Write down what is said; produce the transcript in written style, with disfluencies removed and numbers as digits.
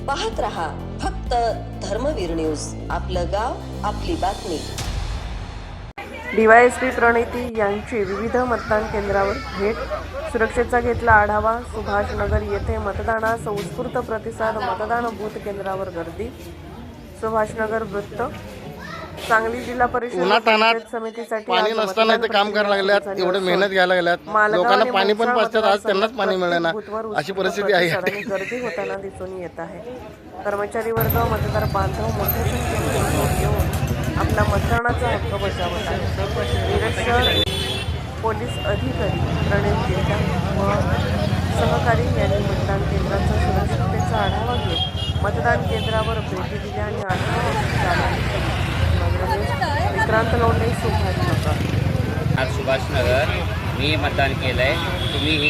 पाहत रहा फक्त धर्मवीर न्यूज, आपलं गाव आपली बातमी। डीवायएसपी प्रणिती यांची विविध मतदान केंद्रावर भेट, सुरक्षेचा घेतला आढावा। सुभाषनगर येथे मतदानास उत्स्फूर्त प्रतिसाद, मतदान बूथ केंद्रावर गर्दी। सुभाषनगर वृत्त, सांगली जिल्हा परिषद पंचायत समितीसाठी पाणी नसताना इथे काम करायला लागल्यात, एवढे मेहनत घ्यायला लागल्यात, लोकांना पाणी पण पाजतात, आज त्यांनाच पाणी मिळेना अशी परिस्थिती आहे। गर्दी होताना दिसून येत आहे। कर्मचारी वर्ग, मतदार बांधव मोठ्या संख्येने येऊन आपला मतदानाचा हक्क बजावत आहे। निरीक्षक पोलीस अधिकारी प्रणित देता व सहकारी यांनी मतदान केंद्राचा सुरक्षिततेचा आढावा घेत मतदान केंद्रावर भेटी दिल्या आणि आढावा विक्रांत लोंढे, सुभाषनगर। आज सुभाषनगर मी मतदान केलंय, तुम्ही ही